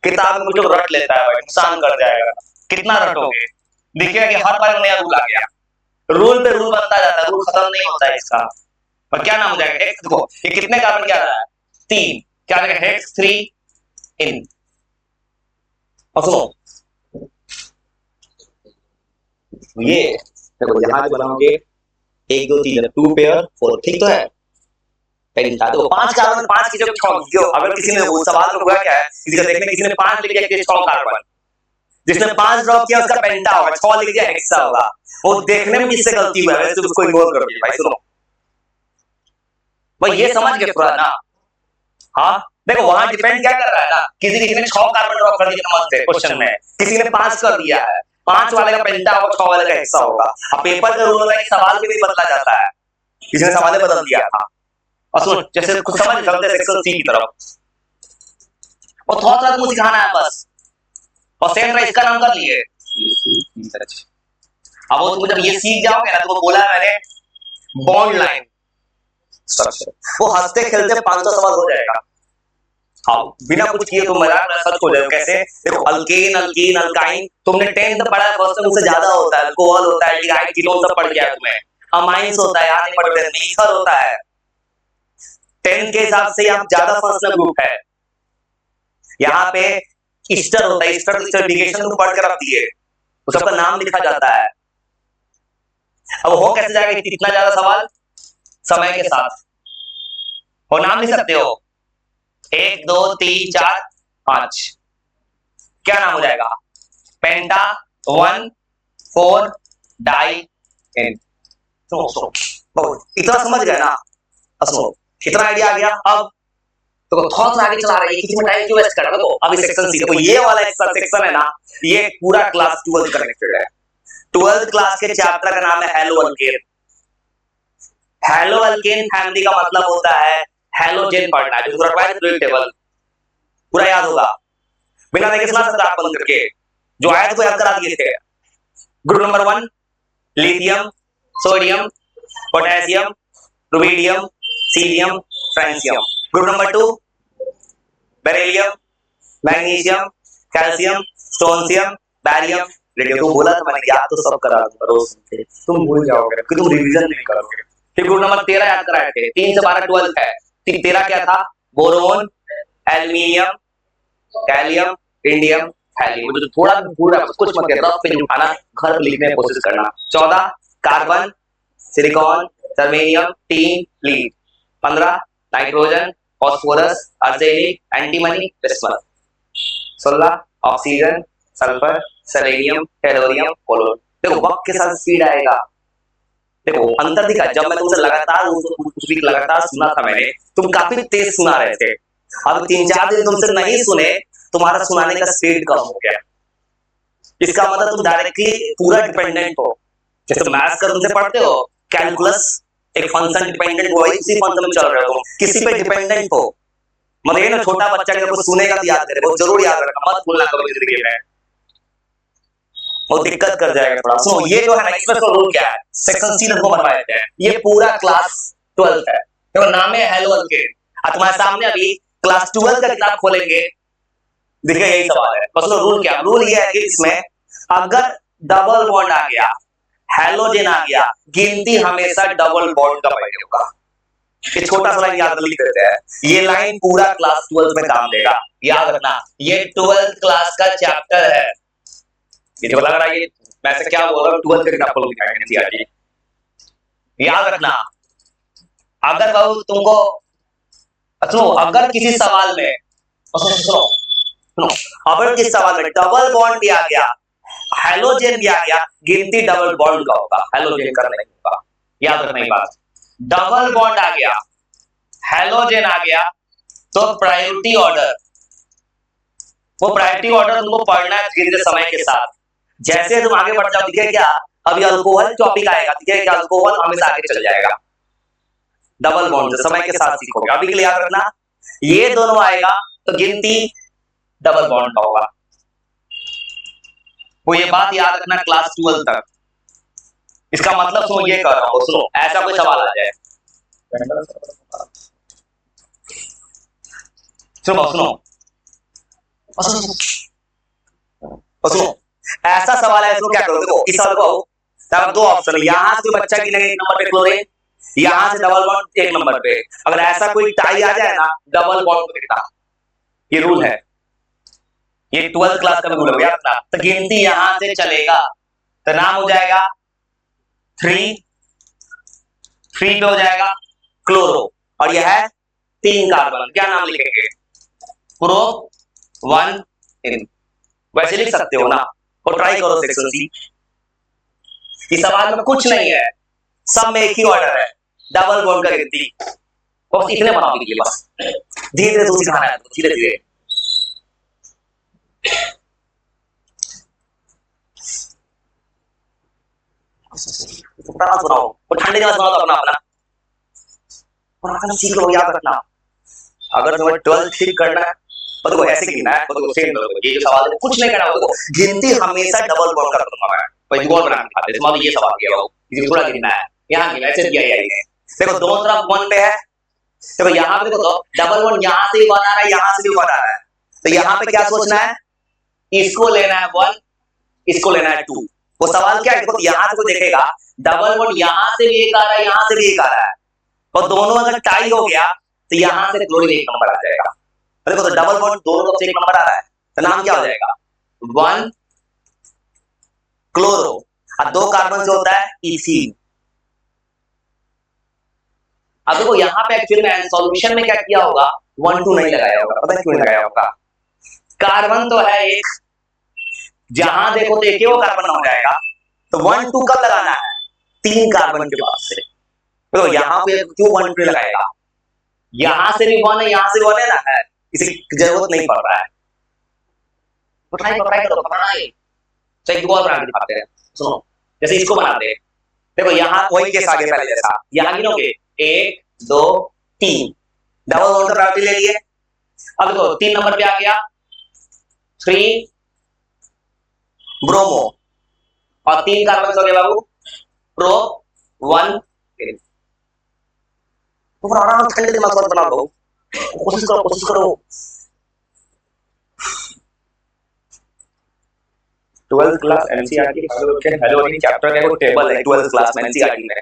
किताब में कुछ रट लेता है भाई, नुकसान कर जाएगा। कितना रटोगे? देखिए कि हर बार नया रूल आ गया, रूल पे रूल बनता जाता है, रूल खत्म नहीं होता है इसका। पर क्या नाम हो जाएगा? हेक्स। देखो ये कितने कार्बन क्या रहा है? 3, क्या रहेगा? हेक्स 3 इन। और सुनो ये देखो यहाँ भी बनाओगे 1 2 3 2 पेयर 4, ठीक तो है। पेंटा तो 5 कार्बन 5 की जगह 6 क्यों? अगर किसी ने वो सवाल में हुआ क्या है, किसी का देखने किसी ने 5 लिख दिया कि 6 कार्बन, जिसने 5 ड्रॉप किया उसका पेंटा होगा, 6 लिख दिया हेक्सा होगा। वो देखने में किससे गलती हुआ है, वैसे उसको इग्नोर कर दिया। भाई सुनो भाई, ये समझ गए पूरा ना? हाँ देखो वहां डिपेंड क्या कर रहा है ना, किसी ने 6 कार्बन ड्रॉप कर दिया नंबर से क्वेश्चन में, किसी ने 5 कर दिया है, 5 वाले का पेंटा होगा, 6 वाले का हेक्सा होगा। अब पेपर का रूल है कि सवाल भी नहीं बदला जाता है, किसी ने सवाल बदल दिया था। और सुन जैसे कुछ समझ चलते सेक्शन सी की तरफ, और थोड़ा सा मुझे सिखाना है बस। और सेंटर इसका नाम कर लिए। अब वो तुम जब ये सीख जाओगे ना, तो वो बोला मैंने बॉन्ड लाइन स्ट्रक्चर, वो हंसते खेलते 500 सवाल हो जाएगा। हाँ बिना कुछ किए तो मजाक सच हो जाएगा। कैसे? देखो अल्केन अल्कीन अल्काइन तुमने 10th पढ़ा है, फर्स्ट में उससे ज्यादा होता है, अल्कोहल होता है, एल्डिहाइड कीटोन सब पढ़ गया तुम्हें, अमाइंस होता है, याद नहीं पढ़ते, मीथर होता है। 10 के हिसाब से यहाँ ज्यादा फंक्शनल ग्रुप है। यहाँ पे ईस्टर होता है, ईस्टर सर्टिफिकेशन तुम पढ़ कर रखती है, तो सबका नाम लिखा जाता है। अब हो कैसे जाएगा इतना ज्यादा सवाल समय के साथ? और नाम लिख सकते हो 1 2 3 4 5, क्या नाम हो जाएगा? पेंटा 1 4 डाई एन। इतना समझ गए ना? सुनो इतना आइडिया आ गया। अब तो थोड़ा सा आगे चला रही है, किसी में टाइम क्यों वेस्ट कर रहा? देखो अभी सेक्शन सी, देखो ये वाला सेक्शन है ना, ये पूरा क्लास 12 कनेक्टेड है। 12th क्लास के चैप्टर का नाम है hello alkane. Hello alkane family का मतलब होता है हेलोजेन पढ़ना है, जो रखवाया पीरियोडिक टेबल पूरा याद होगा, बिना देखे सुना सकते आप बंद करके, जो आया तो याद करा दिए थे। Group number 1 lithium, sodium, potassium, rubidium, cilium, francium. Group number 2 beryllium, magnesium, calcium, strontium, barium. लेकिन तुम बोला था मैंने याद तो सब करा दूंगा रोज से, तुम भूल जाओगे कि तुम रिवीजन नहीं करोगे। फिर ग्रुप नंबर 13 याद कराए थे, 3 से 12 12 है। 13 क्या था? Boron, aluminium, gallium, indium, helium. मुझे थोड़ा भी भूल रहा है कुछ मत कहना, रफ पेन उठाना, घर पर लिखने की कोशिश करना। 14 carbon, silicon, germanium, tin, lead. 15 nitrogen, phosphorus, arsenic, antimony, bismuth. 16 oxygen, sulphur, selenium, tellurium, polonium. देखो वक्त के साथ स्पीड आएगा। देखो अंतर दिखा, जब मैं तुमसे लगातार कुछ वीक लगातार सुना था मैंने, तुम काफी तेज सुना रहे थे। अब 3-4 दिन तुमसे नहीं सुने, तुम्हारा सुनाने का स्पीड कम हो गया। इसका मतलब तुम डायरेक्टली पूरा डिपेंडेंट हो। जैसे मैथ्स का तुमसे पढ़ते हो, कैलकुलस एक फंक्शन डिपेंडेंट हो, उसी फंक्शन में चल रहे हो तुम, किसी पे डिपेंडेंट हो। मतलब ये ना छोटा बच्चा जब कुछ सुनेगा तो याद करे, वो जरूर याद रखना, मत भूलना कभी जिंदगी में, वो दिक्कत कर जाएगा थोड़ा। सुनो ये जो है ना, इसमें रूल क्या है, सेक्शन सी को बनवाए थे, ये पूरा क्लास 12 है। देखो नाम है हेलो अल्केन, तुम्हारे सामने अभी क्लास 12 का किताब खोलेंगे, देखिए यही सवाल है। बस रूल क्या, रूल ये है कि इसमें अगर डबल बॉन्ड आ गया, हैलोजन आ गया, गिनती हमेशा डबल बॉन्ड का पहले होगा। ये छोटा सा लाइन याद लिख देते हैं, ये लाइन पूरा क्लास 12 में काम देगा, याद रखना। ये 12th क्लास का चैप्टर है। ये जो लग रहा है, ये मैं से क्या बोल रहा हूँ, 12th के किताब को दिखाएंगे, याद रखना। अगर बाबू तुमको सुनो, अगर किसी सवाल में सुनो, अगर किसी सवाल में डबल बॉन्ड दिया गया, हैलोजन दिया गया, गिनती डबल बॉन्ड का होगा, हैलोजन का नहीं होगा। याद रखना ये बात। डबल बॉन्ड आ गया, हैलोजन आ गया, तो प्रायोरिटी ऑर्डर, वो प्रायोरिटी ऑर्डर तुमको पढ़ना है धीरे धीरे समय के साथ। जैसे तुम आगे बढ़ जाओ, दिखे क्या, अभी अल्कोहल टॉपिक आएगा, दिखे क्या, अल्कोहल हमेशा आगे चल जाएगा। डबल बॉन्ड समय के साथ सीखोगे। अभी के लिए याद रखना, ये दोनों आएगा तो गिनती डबल बॉन्ड का होगा। वो ये बात याद रखना क्लास 12 तक। इसका मतलब सुनो, ये कर रहा हूं, सुनो ऐसा कोई सवाल आ जाए, सुनो सुनो सुनो, ऐसा सवाल है, इसको क्या करो, देखो इस सवाल को तब 2 ऑप्शन, यहां से बच्चा की लगे 1 नंबर पे क्लोरीन, यहां से डबल बॉन्ड 1 नंबर पे। अगर ऐसा कोई टाई आ जाए ना, डबल बॉन्ड पे लिखना, ये रूल है, ये 12th क्लास का रूल है। तो गिनती यहां से चलेगा, तो नाम हो जाएगा 3 पे हो जाएगा क्लोरो, और यह है 3 कार्बन, क्या नाम लिखेंगे, प्रो 1 इन। वैसे लिख सकते हो ना, और ट्राई करो सेक्शन सी। इस सवाल में कुछ नहीं है, सब में एक ही ऑर्डर है, डबल बॉन्ड का गिनती, बस इतने बनाओगे के लिए, बस धीरे धीरे तो सिखाना है, धीरे धीरे। सुनाओ, और ठंडे जगह सुनाओ तो अपना अपना सीख लो, याद रखना। अगर तुम्हें 12th ठीक करना है तो देखो ऐसे गिनना है, तो सेम करो, ये जो सवाल है कुछ नहीं करना, देखो गिनती हमेशा डबल बॉन्ड का करना है। भाई गोल बना के दिखाते हैं, मान लो ये सवाल दिया हो, इसे थोड़ा गिनना है, यहां गिनना ऐसे दिया है, देखो दोनों तरफ 1 पे है, देखो यहां पे देखो डबल बॉन्ड यहां से भी बना रहा है, यहां से भी बना रहा है, तो यहां पे क्या सोचना है, इसको लेना है 1, इसको लेना है 2। वो सवाल क्या है, देखो यहां से कोई देखेगा डबल बॉन्ड यहां से भी एक आ रहा है, यहां से भी एक आ रहा है, और दोनों अगर टाई हो गया तो यहां से क्लोरीन 1 नंबर आ जाएगा। देखो तो डबल बॉन्ड दोनों तरफ से 1 नंबर आ रहा है, तो नाम क्या हो जाएगा, 1 क्लोरो, और 2 कार्बन से होता है इथीन। अब देखो यहाँ पे एक्चुअली में सॉल्यूशन में क्या किया होगा, 1 2 नहीं लगाया होगा, पता है क्यों नहीं लगाया होगा, कार्बन तो है एक, जहां देखो तो एक ही वो कार्बन हो जाएगा, तो 1 2 कब लगाना है, 3 कार्बन के बाद से। तो यहाँ पे क्यों 1 2 लगाएगा, यहां से भी 1 है, यहां से 1 है ना, है इसी जरूरत नहीं पड़ रहा है। तो ट्राई करो, पता है चेक और बना के दिखाते हैं। सुनो जैसे इसको बनाते हैं, देखो यहाँ वही केस आगे पहले जैसा, यहाँ गिनोगे 1 2 3, डबल बॉन्ड का प्रायोरिटी ले लिए। अब देखो 3 नंबर पे आ गया 3 ब्रोमो, और 3 कार्बन हो गए बाबू प्रो 1 तो फिर आराम ठंडे दिमाग से बना दो, कोशिश करो 12th क्लास एनसीईआरटी हेलो ये चैप्टर का एक टेबल है 12th क्लास में एनसीईआरटी में,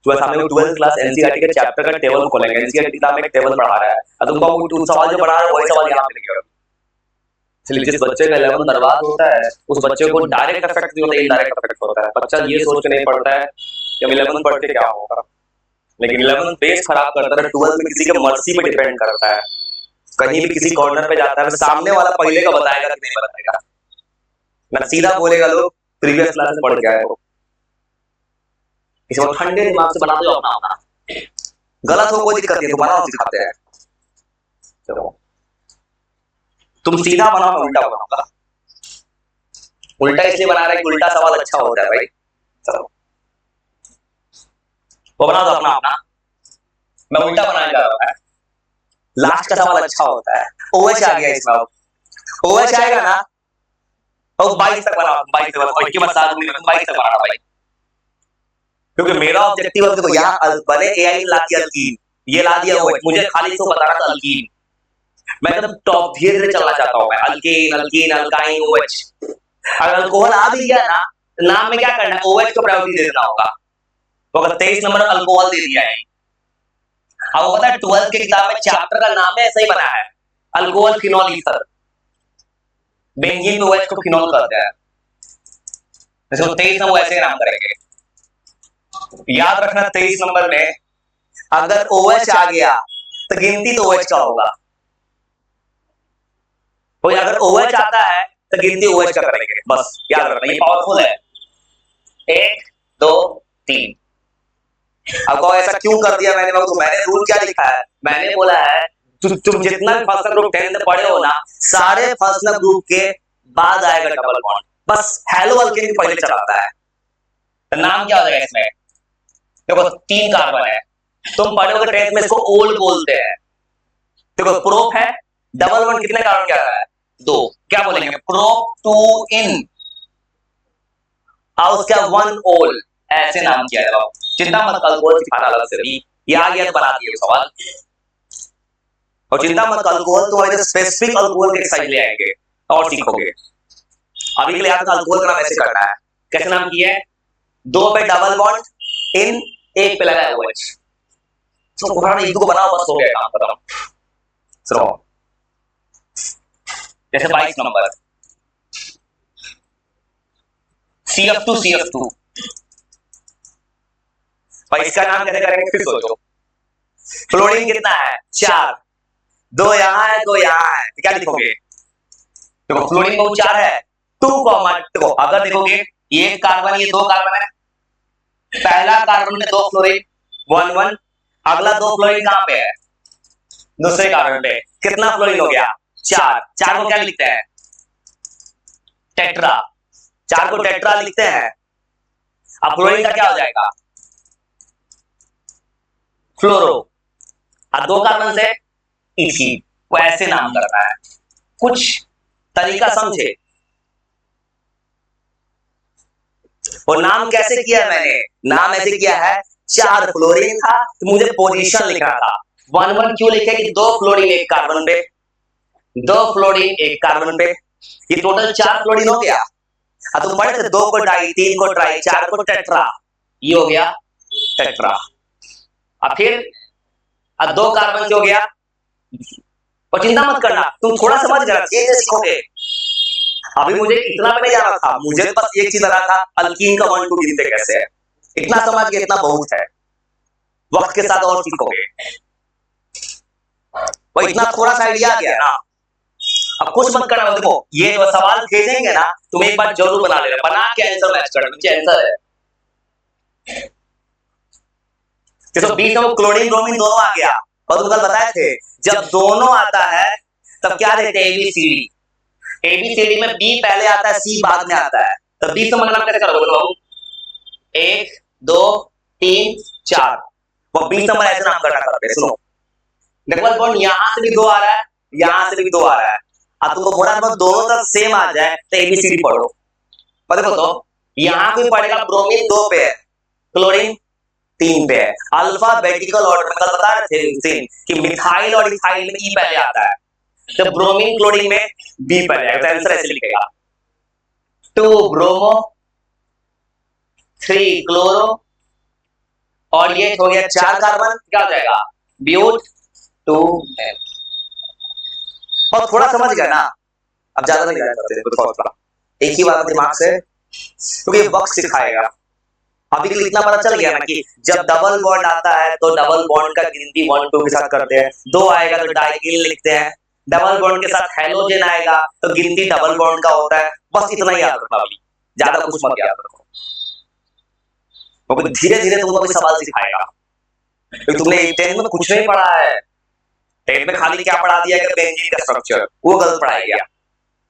जो सामने 12th क्लास एनसीईआरटी के चैप्टर का टेबल खोलेंगे, एनसीईआरटी किताब में एक टेबल पढ़ा रहा है, अब तुमको सवाल जो पढ़ा रहा है वही सवाल यहाँ पे लिखेगा। इसलिए जिस बच्चे का 11 बर्बाद होता है उस बच्चे को डायरेक्ट इफेक्ट नहीं होता, इनडायरेक्ट इफेक्ट होता है। बच्चा ये सोच के नहीं पढ़ता है कि हम 11 पढ़ के क्या होगा, लेकिन 11 बेस खराब करता है। 12th में किसी के मर्जी पे डिपेंड करता है, कहीं भी किसी कॉर्नर पे जाता है सामने वाला पहले का बताएगा कि नहीं बताएगा, ना सीधा बोलेगा लोग प्रीवियस क्लास में पढ़ के आए हो। इसे ठंडे दिमाग से बना दो अपना अपना, गलत हो कोई दिक्कत नहीं, दोबारा सिखाते हैं। चलो तुम सीधा बनाओ, उल्टा बनाओगा। उल्टा इसलिए बना रहा है कि उल्टा सवाल अच्छा होता है भाई। चलो वो बना दो अपना अपना, मैं उल्टा बनाने जा रहा हूं। लास्ट का सवाल अच्छा होता है। ओएच आ गया इसमें, ओएच आएगा ना और 22 तक बनाओ, 22 तक 22 तक बनाना भाई, क्योंकि मेरा ऑब्जेक्टिव है देखो यहाँ बने एआई ला दिया अल्कीन, ये ला दिया ओएच, मुझे खाली तो बताना था अल्कीन। मैं तो टॉप धीरे धीरे चलना चाहता हूँ, मैं अल्कीन अल्कीन अल्काइन ओएच। अगर अल्कोहल आ भी गया ना, नाम में क्या करना है, ओएच को प्रायोरिटी दे देना होगा। तो अगर 23 नंबर अल्कोहल दे दिया है, अब पता है 12th की किताब में चैप्टर का नाम है ऐसा ही बना है, अल्कोहल फिनोल ईथर, बेंजीन में ओएच को फिनोल कर दिया है, तो 23 नंबर ऐसे नाम करेंगे। याद रखना 23 नंबर में अगर OH आ गया तो गिनती तो OH का होगा, कोई अगर OH आता है तो गिनती OH का करेंगे, बस याद रखना, ये पावरफुल है। 1 2 3। अब कहो ऐसा क्यों कर दिया मैंने, तो मैंने रूल क्या लिखा है, मैंने बोला है तुम जितना भी फंक्शनल ग्रुप 10th पढ़े हो ना, सारे फंक्शनल ग्रुप के बाद आएगा डबल बॉन्ड, बस हेलो अल्केन पहले चलाता है। तो नाम क्या हो जाएगा इसमें, देखो 3 कार्बन है, तुम पढ़ोगे 10th में इसको ओल बोलते हैं। देखो प्रोप है, डबल बॉन्ड कितने कार्बन क्या है 2, क्या बोलेंगे प्रोप 2 इन और उसका 1 ओल, ऐसे नाम किया जाएगा। चिंता मत अल्कोहल सिखाना अलग से, ये आ गया तो बना दिए सवाल, और चिंता मत अल्कोहल तो स्पेसिफिक अल्कोहल के एक्सरसाइज ले आएंगे और सीखोगे। अभी के लिए आपका अल्कोहल का वैसे करना है, कैसे नाम किया है, 2 पे डबल बॉन्ड इन, 1 पे लगा है OH, तो पुराना एक दो बनाओ बस हो गया काम खत्म। सुनो जैसे 22 नंबर CF2 भाई, इसका नाम कैसे करेंगे फिर सोचो। फ्लोरीन कितना है 4, 2 यहाँ है 2 यहाँ है, तो क्या लिखोगे, देखो फ्लोरीन को 4 है 2, अगर देखोगे ये कार्बन ये 2 कार्बन है, पहला कार्बन में 2 फ्लोरीन 1 1, अगला 2 फ्लोरीन कहां पे है, दूसरे कार्बन पे, कितना फ्लोरीन हो गया 4, 4 को क्या लिखते हैं टेट्रा, 4 को टेट्रा लिखते हैं। अब फ्लोरीन का क्या हो जाएगा फ्लोरो, और 2 कार्बन से इथीन, को ऐसे नाम करना है, कुछ तरीका समझे। और नाम कैसे किया मैंने, नाम ऐसे किया है 4 फ्लोरीन था तो मुझे पोजीशन लिखना था, 1 1 क्यों लिखे कि 2 फ्लोरीन 1 कार्बन पे, 2 फ्लोरीन 1 कार्बन पे, ये टोटल 4 फ्लोरीन हो गया। अब तुम पढ़े थे 2 को डाई, 3 को ट्राई, 4 को टेट्रा, ये हो गया टेट्रा। अब फिर 2 कार्बन से हो गया, और चिंता मत करना तुम थोड़ा समझ गए ये सीखोगे। अभी मुझे इतना पे नहीं जाना था, मुझे बस एक चीज आ रहा था अल्कीन का 1 2 गिनते कैसे है, इतना समझ के इतना बहुत है, वक्त के साथ और सीखोगे। वो इतना थोड़ा सा आइडिया आ गया ना, अब कुछ मत करना, देखो ये जो सवाल भेजेंगे ना तुम एक बार जरूर बना लेना, बना के आंसर मैच करना, नीचे आंसर है। जैसे 20 में क्लोरीन ब्रोमीन दोनों आ गया, और तुम कल बताए थे जब दोनों आता है तब क्या देते हैं ABCD, ABCD में B पहले आता है C बाद में आता है, तो 20 नंबर नाम कैसे करोगे बाबू, 1 2 3 4, वो 20 नंबर ऐसे नाम करना करते। सुनो डबल बॉन्ड यहां से भी 2 आ रहा है, यहां से भी 2 आ रहा है, अब तुमको बोला दोनों तरफ सेम आ जाए तो ABCD पढ़ो, पर देखो तो यहां कोई पड़ेगा ब्रोमीन 2 पे है, क्लोरीन 3 पे है। अल्फाबेटिकल ऑर्डर में कल बता रहे थे कि मिथाइल और इथाइल में ई पहले आता है, तो ब्रोमीन क्लोरीन में बी पहले आएगा। तो आंसर ऐसे लिखेगा 2 ब्रोमो 3 क्लोरो और ये हो गया 4 कार्बन, क्या हो जाएगा ब्यूट 2 और थोड़ा समझ गया ना, अब ज्यादा नहीं जाना चाहते थोड़ा एक ही बात दिमाग से, क्योंकि वक्त सिखाएगा। अभी के लिए इतना पता चल गया ना कि जब डबल बॉन्ड आता है तो डबल बॉन्ड का गिनती 1 2 के साथ करते हैं, 2 आएगा तो डाइकिल लिखते हैं, डबल बॉन्ड के साथ हेलोजन आएगा तो गिनती डबल बॉन्ड का होता है। बस इतना ही याद रखना, अभी ज्यादा कुछ मत याद रखो, क्योंकि धीरे धीरे तुमको भी सवाल सिखाएगा। तो तुमने 10th में कुछ नहीं पढ़ा है, 10th में खाली क्या पढ़ा दिया कि बेंजीन का स्ट्रक्चर, वो गलत पढ़ाया गया।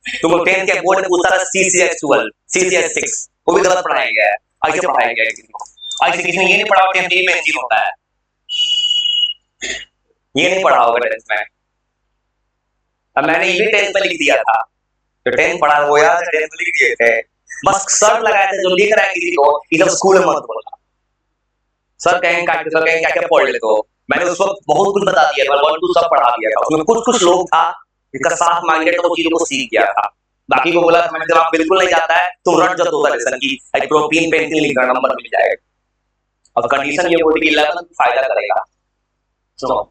तुमको 10th के बोर्ड में पूछता था CCH12 CCH6, वो भी गलत पढ़ाया गया है, ऐसे पढ़ाया गया है किसी को। ऐसे किसी ने ये नहीं पढ़ा 10th में बेंजीन होता है, ये नहीं पढ़ा होगा 10th में। अब मैंने ये भी 10th में लिख दिया था, तो 10th पढ़ा हो यार, 10th में लिख दिए थे, बस शर्त लगाया था जो लिख रहा है किसी को कि जब स्कूल में मत बोलना। सर कहेंगे क्या क्या पढ़ ले, तो मैंने उस वक्त बहुत कुछ बता दिया था, 1 2 सब पढ़ा दिया था। उसमें कुछ कुछ लोग था जिसका साफ माइंडेड तो चीजों को सीख गया था, बाकी को बोला था मैंने जब बिल्कुल नहीं जाता है तो रट जो 2 लेसन की प्रोटीन पेंसिल लिखा नंबर मिल जाएगा। अब कंडीशन ये बोली कि 11 फायदा करेगा। सुनो